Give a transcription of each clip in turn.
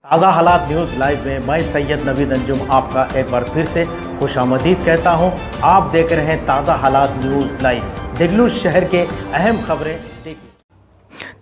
ताज़ा हालात news live में मैं सैयद नवीद अंजुम आपका एक बार फिर से खुशामदीद कहता हूं। आप देख रहे हैं ताज़ा हालात न्यूज़ लाइव। देगलूर शहर के अहम खबरें देखिए।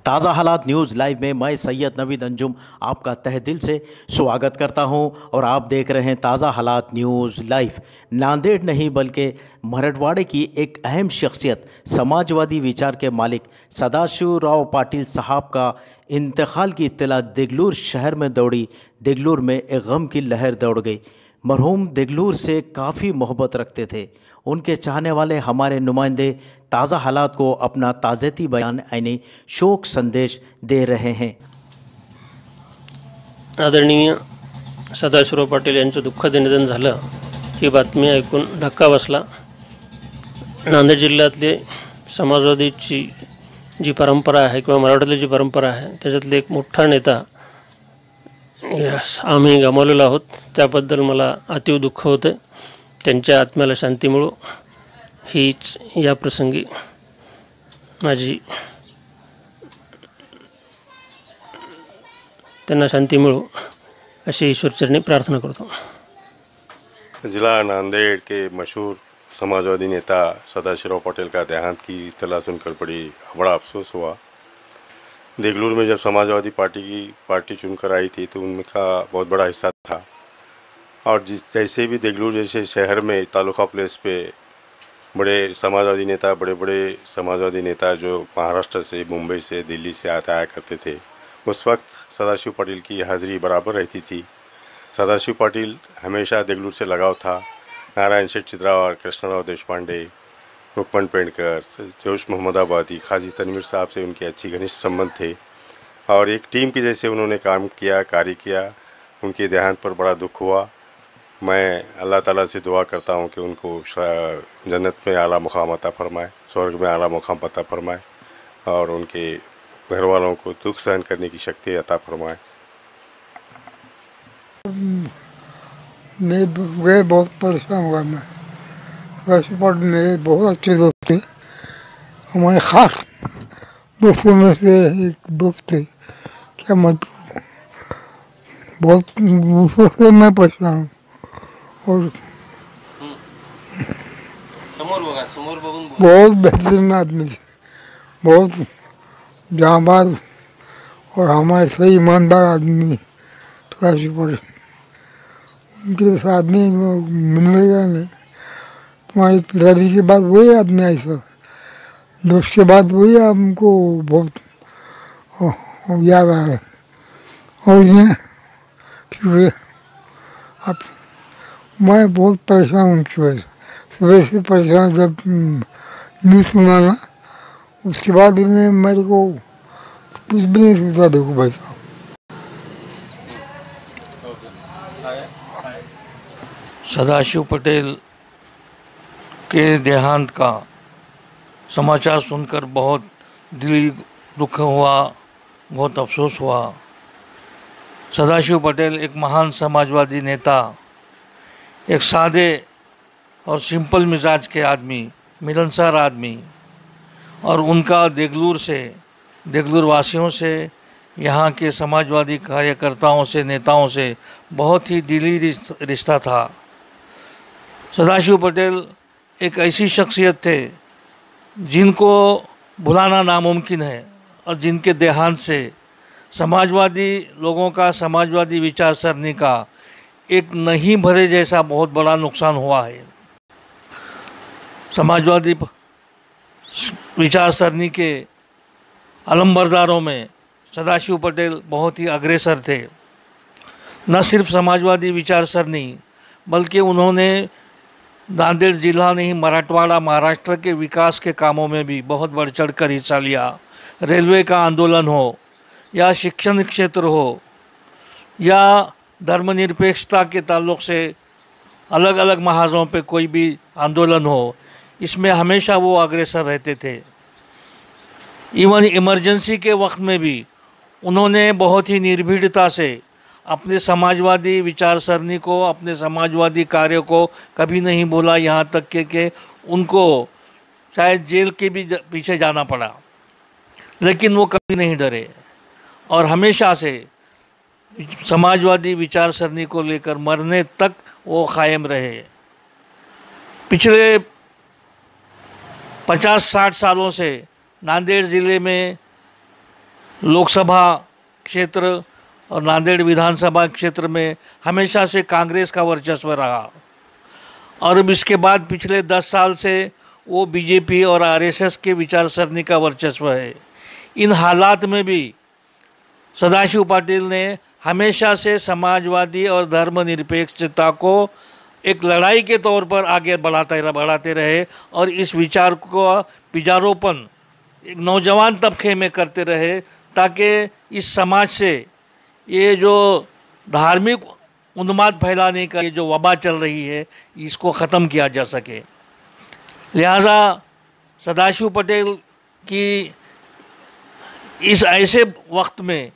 ताज़ा हालात न्यूज़ लाइव में मैं सैयद नवीद अंजुम आपका तहे दिल से स्वागत करता हूं और आप देख रहे हैं ताज़ा हालात न्यूज़ लाइव। नांदेड़ नहीं बल्कि मराठवाड़े की एक अहम शख्सियत, समाजवादी विचार के मालिक सदाशिवराव पाटिल साहब का इंतकाल की इत्तला देगलूर शहर में दौड़ी। देगलूर में एक गम की लहर दौड़ गई। मरहूम देगलूर से काफ़ी मोहब्बत रखते थे। उनके चाहने वाले हमारे नुमाइंदे ताज़ा हालात को अपना ताज़ेती बयान यानी शोक संदेश दे रहे हैं। आदरणीय सदाशिवराव पाटील यांचं दुःखद निधन झालं ही बातमी ऐकून धक्का बसला। नांदेड जिल्ह्यातले समाजवादीची जी परंपरा आहे किंवा मराठवाड्यातली जी परंपरा आहे त्याच्यातले एक मोठा नेता आम्ही गमावलेलो आहोत। त्याबद्दल मला अतीव दुःख होतं। त्यांच्या आत्म्याला शांती मिळो हीच या प्रसंगी माझी त्यांना शांती मिळो अशी ईश्वरचरणी प्रार्थना करतो। जिला नांदेड़ के मशहूर समाजवादी नेता सदाशिवराव पाटिल का देहांत की इत्तला सुनकर बड़ा अफसोस हुआ। देगलूर में जब समाजवादी पार्टी चुनकर आई थी तो उनका बहुत बड़ा हिस्सा था। और जैसे भी देगलूर जैसे शहर में तालुका प्लेस पे बड़े समाजवादी नेता जो महाराष्ट्र से, मुंबई से, दिल्ली से आया करते थे, उस वक्त सदाशिव पाटिल की हाज़िरी बराबर रहती थी। सदाशिव पाटिल हमेशा देगलूर से लगाव था। नारायण शेठ चित्रावर, कृष्णराव देशपांडे, रुक्मण पेंडकर, जोश मोहम्मदाबादी, खाजी तनवीर साहब से उनके अच्छी घनिष्ठ संबंध थे और एक टीम की जैसे उन्होंने कार्य किया। उनके देहांत पर बड़ा दुख हुआ। मैं अल्लाह ताला से दुआ करता हूँ कि उनको जन्नत में आला मुकाम अता फरमाए, स्वर्ग में आला मुकाम अता फरमाए और उनके घर वालों को दुख सहन करने की शक्ति अता फरमाए। मैं बहुत परेशान हुआ। मैं सदाशिव पाटिल मेरे बहुत अच्छे दोस्त थे। हमारे ख़ास दोस्तों में से एक दोस्त थे। क्या मत बहुत दूसरों से मैं परेशान हूँ। और बहुत बेहतरीन आदमी थे, बहुत जाबाज और हमारे सही ईमानदार आदमी सदाशिव पाटिल। उनके साथ में मिलने का नहीं। तुम्हारे पिताजी के बाद वही आदमी आई सर, दोस्त के बाद वही हमको बहुत याद आ रहा है। और ये अब मैं बहुत परेशान हूँ उसकी वजह से। सुबह से परेशान जब न्यूज़ सुना ना, उसके बाद में मेरे को कुछ भी नहीं सोचा। देखो भाई साहब, सदाशिव पटेल के देहांत का समाचार सुनकर बहुत दिली दुख हुआ, बहुत अफसोस हुआ। सदाशिव पटेल एक महान समाजवादी नेता, एक सादे और सिंपल मिजाज के आदमी, मिलनसार आदमी, और उनका देगलूर वासियों से, यहाँ के समाजवादी कार्यकर्ताओं से, नेताओं से बहुत ही दिली रिश्ता था। सदाशिव पटेल एक ऐसी शख्सियत थे जिनको भुलाना नामुमकिन है और जिनके देहांत से समाजवादी लोगों का, समाजवादी विचारसरणी का एक नहीं भरे जैसा बहुत बड़ा नुकसान हुआ है। समाजवादी विचारसरणी के अलंबरदारों में सदाशिव पटेल बहुत ही अग्रसर थे। न सिर्फ समाजवादी विचारसरणी बल्कि उन्होंने नांदेड़ जिला नहीं, मराठवाड़ा, महाराष्ट्र के विकास के कामों में भी बहुत बढ़ चढ़ कर हिस्सा लिया। रेलवे का आंदोलन हो या शिक्षण क्षेत्र हो या धर्मनिरपेक्षता के ताल्लुक़ से अलग अलग महाजों पे कोई भी आंदोलन हो, इसमें हमेशा वो अग्रसर रहते थे। इवन इमरजेंसी के वक्त में भी उन्होंने बहुत ही निर्भीड़ता से अपने समाजवादी विचारसरणी को, अपने समाजवादी कार्य को कभी नहीं बोला, यहाँ तक कि उनको शायद जेल के भी पीछे जाना पड़ा, लेकिन वो कभी नहीं डरे और हमेशा से समाजवादी विचारसरणी को लेकर मरने तक वो कायम रहे। पिछले 50-60 सालों से नांदेड़ ज़िले में लोकसभा क्षेत्र और नांदेड़ विधानसभा क्षेत्र में हमेशा से कांग्रेस का वर्चस्व रहा और अब इसके बाद पिछले 10 साल से वो बीजेपी और आरएसएस के विचारसरणी का वर्चस्व है। इन हालात में भी सदाशिव पाटिल ने हमेशा से समाजवादी और धर्मनिरपेक्षता को एक लड़ाई के तौर पर आगे बढ़ाते रहे और इस विचार को बीजारोपण एक नौजवान तबके में करते रहे ताकि इस समाज से ये जो धार्मिक उन्माद फैलाने का ये जो वबा चल रही है इसको ख़त्म किया जा सके। लिहाजा सदाशिव पटेल की इस ऐसे वक्त में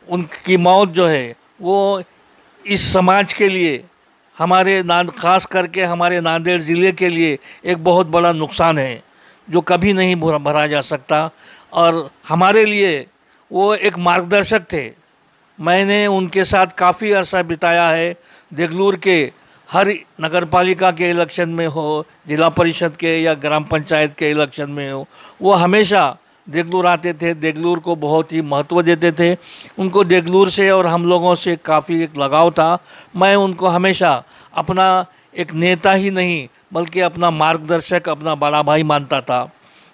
उनकी मौत जो है वो इस समाज के लिए, हमारे ख़ास करके हमारे नांदेड़ ज़िले के लिए एक बहुत बड़ा नुकसान है जो कभी नहीं भरा जा सकता और हमारे लिए वो एक मार्गदर्शक थे। मैंने उनके साथ काफ़ी अरसा बिताया है। देगलूर के हर नगरपालिका के इलेक्शन में हो, जिला परिषद के या ग्राम पंचायत के इलेक्शन में हो, वो हमेशा देगलूर आते थे, देगलूर को बहुत ही महत्व देते थे। उनको देगलूर से और हम लोगों से काफ़ी एक लगाव था। मैं उनको हमेशा अपना एक नेता ही नहीं बल्कि अपना मार्गदर्शक, अपना बड़ा भाई मानता था।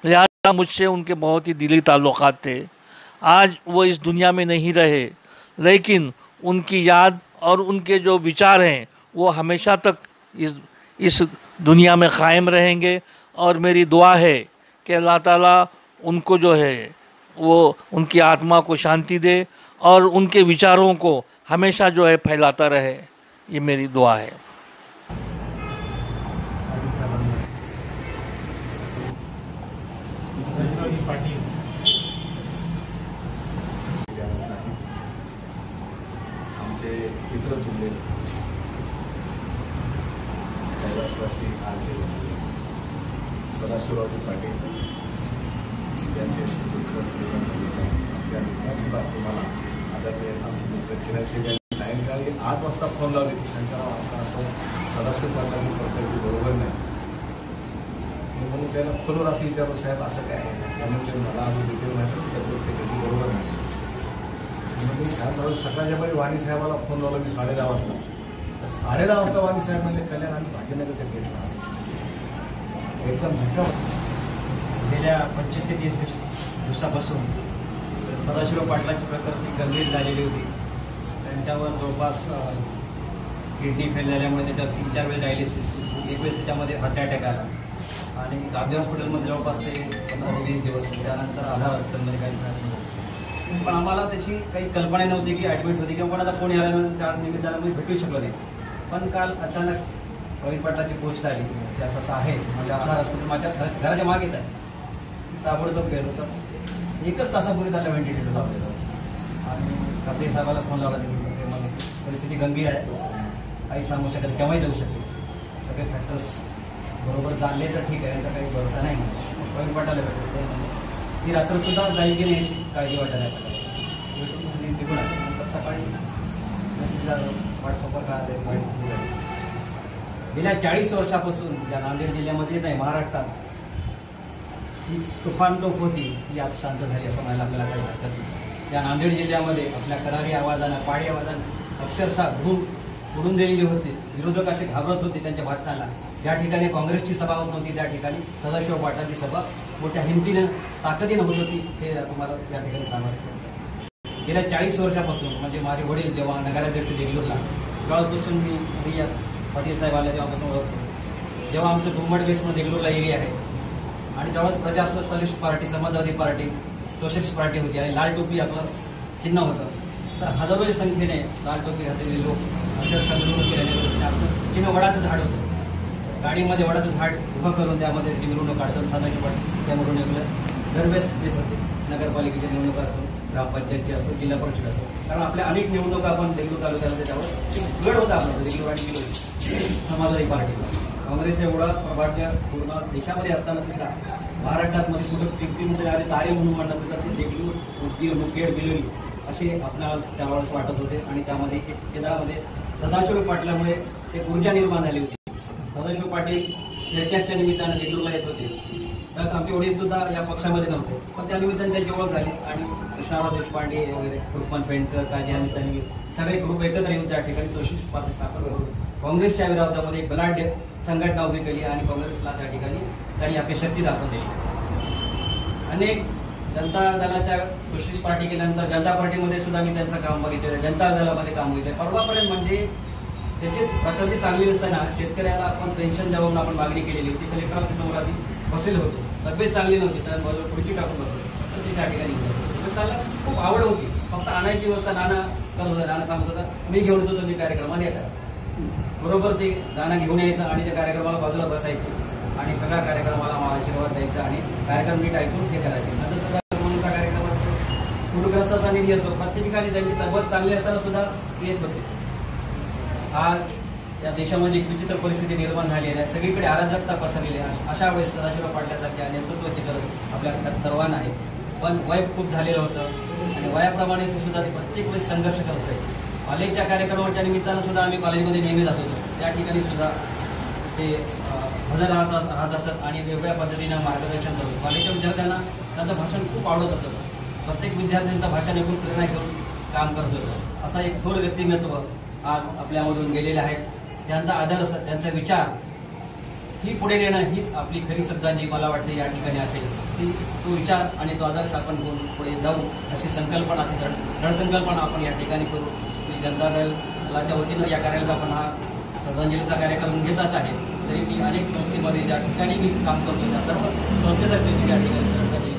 लिहाजा मुझसे उनके बहुत ही दिली ताल्लुकात थे। आज वो इस दुनिया में नहीं रहे, लेकिन उनकी याद और उनके जो विचार हैं वो हमेशा तक इस दुनिया में क़ायम रहेंगे और मेरी दुआ है कि अल्लाह ताला उनको जो है वो उनकी आत्मा को शांति दे और उनके विचारों को हमेशा जो है फैलाता रहे, ये मेरी दुआ है। आमचे मित्र तुले कैलासवासी आरचे सदाशिवराव पाटील यांचे दुःखद निधन झाले। त्या निधनाची बातमी मला आदरणीय आमचे मित्र किरण शेठ यांनी सायंकाळी 8 वाजता फोन लावले की शंकरराव असं सदाशिव पाटलांनी कर्तव्य बरोबर नाही। म्हणून त्याला फोनवर असं विचारलं, साहेब असं काय आहे? त्यामुळे मला आम्ही डिटेल माहिती त्याच्यावर बरोबर नाही। म्हणजे साहेब सकाळच्या बारी वाणी साहेबाला फोन लावला मी 10:30 वाजता। 10:30 वाजता वाणी साहेब म्हणजे कल्याण आणि भाग्यनगरच्या गेटला एकदम धक्का। गेल्या 25 ते 30 दिवसापासून सदाशिव पाटलांची प्रकृती गंभीर झालेली होती। त्यांच्यावर जवळपास किडनी फेल झाल्यामुळे त्याच्यावर 3-4 वेळेस डायलिसिस, एक वेळेस त्याच्यामध्ये हार्ट अटॅक आला आणि गांधी हॉस्पिटलमध्ये जवळपास ते 15 ते 20 दिवस, त्यानंतर आधार हॉस्पिटलमध्ये काही झालं। पण आम्हाला त्याची काही कल्पना नव्हती की ॲडमिट होती किंवा कोणाचा फोन यायला त्या निमित्तानं मी भेटू शकलो नाही। पण काल अचानक प्रवीण पाटलाची पोस्ट आली की असं आहे, म्हणजे आधार हॉस्पिटल माझ्या घराच्या मागेच आहे। ताबडतोब गेलो तर 1 तासापूर्वी त्याला व्हेंटिलेटर लावलेलं आणि खाते साहेबाला फोन लावला ते परिस्थिती गंभीर आहे, काही सांगू शकत, केव्हाही जाऊ शकते। सगळे फॅक्टर्स बरोबर चालले तर ठीक आहे, याचा काही भरोसा नाही। प्रवीण पाटलाला भेटतो ती रात्रसुद्धा जाईल की नाही याची काळजी वाटायला पाहिजे। भेटून निघून नंतर सकाळी मेसेज व्हॉट्सअपवर काय गेल्या 40 वर्षापासून या नांदेड जिल्ह्यामध्येच नाही महाराष्ट्रात ही तुफान तोफ होती ही आज शांत झाली असं म्हणायला आपल्याला काही हरकत नाही। या नांदेड जिल्ह्यामध्ये आपल्या करारी आवाजानं, पाळी आवाजानं अक्षरशः धूम उडून दिलेली होती। विरोधक असे घाबरत होते त्यांच्या भाषणाला। ज्या ठिकाणी काँग्रेसची सभा होत नव्हती त्या ठिकाणी सदाशिव पाटलांची सभा मोठ्या हिमतीनं, ताकदीनं होत होती, हे तुम्हाला या ठिकाणी सांगायचं। गेल्या 40 वर्षापासून म्हणजे माझे वडील जेव्हा नगराध्यक्ष देगलूरला, तेव्हापासून मी रिया पाटील साहेब आले तेव्हापासून ओळखतो। जेव्हा आमचं घुमट बेसमध्ये देगलूरला एरिया आहे आणि तेव्हाच प्रजा socialist party, Samajwadi party, socialist party होती आणि लाल टोपी आपलं चिन्ह होतं। तर हजारोच्या संख्येने लाल टोपी घातलेले लोक अक्षरशः मिरवणूक केल्याने चिन्ह वडाचं झाड होतं, गाडीमध्ये वडाचं झाड उभं करून त्यामध्ये मिरवणूक काढतात। सदाशिव पाटील त्या मिरवणुकीला दरवेळेस देत होते, नगरपालिकेच्या निवडणुका असून ग्रामपंचायतची असो, जिल्हा परिषद असो, कारण आपल्या अनेक निवडणुका आपण देगलूर तालुक्यामध्ये त्यावर एक गड होता आपला देगलूर आणि बिलोली समाजवादी पार्टीला. काँग्रेस एवढा प्रभाव्य पूर्ण देशामध्ये असताना सुद्धा महाराष्ट्रामध्ये कुठं पिंपरीमध्ये आले तारे म्हणून म्हणत होते, तसे देगलूर, उदगीर, मुखेड, बिलोली असे आपल्याला त्यावेळेस वाटत होते. आणि त्यामध्ये केंद्रामध्ये सदाशिव पाटलामुळे एक ऊर्जा निर्माण झाली होती. सदाशिव पाटील चर्चेच्या निमित्तानं देगलूरला येत होते, त्यावेळेस आमचे वडील सुद्धा या पक्षामध्ये नव्हते, पण त्या निमित्ताने त्यांची ओळख झाली. आणि कृष्णाराव देशपांडे वगैरे, रुक्मन पेंडकर, काजी आणि सगळे ग्रुप एकत्र येऊन त्या ठिकाणी सोशलिस्ट पार्टी स्थापन करून काँग्रेसच्या विरोधामध्ये एक बलाढ्य संघटना उभी केली आणि काँग्रेसला त्या ठिकाणी त्यांनी आपली शक्ती दाखवून दिली. अनेक जनता दलाच्या सोशलिस्ट पार्टी केल्यानंतर जनता पार्टीमध्ये सुद्धा मी त्यांचं काम बघितलं, जनता दलामध्ये काम बघितलं. परवापर्यंत म्हणजे त्याची प्रकृती चांगली नसताना शेतकऱ्याला आपण पेन्शन द्यावं म्हणून आपण मागणी केलेली होती. कलेक्टर ऑफिससमोर आम्ही बसलेलो होतो, तब्येत चांगली नव्हती, तर बाजूला खुर्ची टाकून बसलो, तर ती त्या ठिकाणी तर त्याला खूप आवड होती. फक्त आणायची व्यवस्था नाना करत होता. नाना सांगत होता मी घेऊन येतो, तुम्ही कार्यक्रमाला या करा. बरोबर ते नाना घेऊन यायचं आणि त्या कार्यक्रमाला बाजूला बसायचे आणि सगळ्या कार्यक्रमाला आशीर्वाद द्यायचा आणि कार्यक्रम नीट ऐकून हे करायचे. नंतर सुद्धा म्हणूनचा कार्यक्रम असतो, पूरग्रस्ताचा निधी असतो, प्रत्येक ठिकाणी त्यांची तब्येत चांगली असताना सुद्धा येत होते. आज या देशामध्ये एक विचित्र परिस्थिती निर्माण झालेली आहे, सगळीकडे अराजकता पसरलेली आहे. अशा वेळेस सदाशिव पाटलासारख्या नेतृत्वाची गरज आपल्या सर्वांना आहे. पण वय खूप झालेलं होतं आणि वयाप्रमाणे ते सुद्धा ते प्रत्येक वेळेस संघर्ष करत आहे. कॉलेजच्या कार्यक्रमाच्या निमित्तानं सुद्धा आम्ही कॉलेजमध्ये नेहमी जात होतो, त्या ठिकाणी सुद्धा ते हजर राहत असत आणि वेगवेगळ्या पद्धतीनं मार्गदर्शन करत. कॉलेजच्या विद्यार्थ्यांना त्यांचं भाषण खूप आवडत असतं, प्रत्येक विद्यार्थ्यांचं भाषण ऐकून प्रेरणा घेऊन काम करत होतं. असा एक थोर व्यक्तिमत्व आज आपल्यामधून गेलेले आहेत. त्यांचा आदर्श, त्यांचा विचार ही पुढे नेणं हीच आपली खरी श्रद्धांजली मला वाटते या ठिकाणी असेल. की तो विचार आणि तो आदर्श आपण घेऊन पुढे जाऊ अशी संकल्पना, दृढसंकल्पना आपण या ठिकाणी करू. जनता दलाच्या वतीनं या कार्यालयाचा आपण हा श्रद्धांजलीचा कार्यक्रम घेतच आहे. तरी मी अनेक संस्थेमध्ये ज्या ठिकाणी मी काम करतो त्या सर्व संस्थेतर्फे मी या ठिकाणी श्रद्धांजली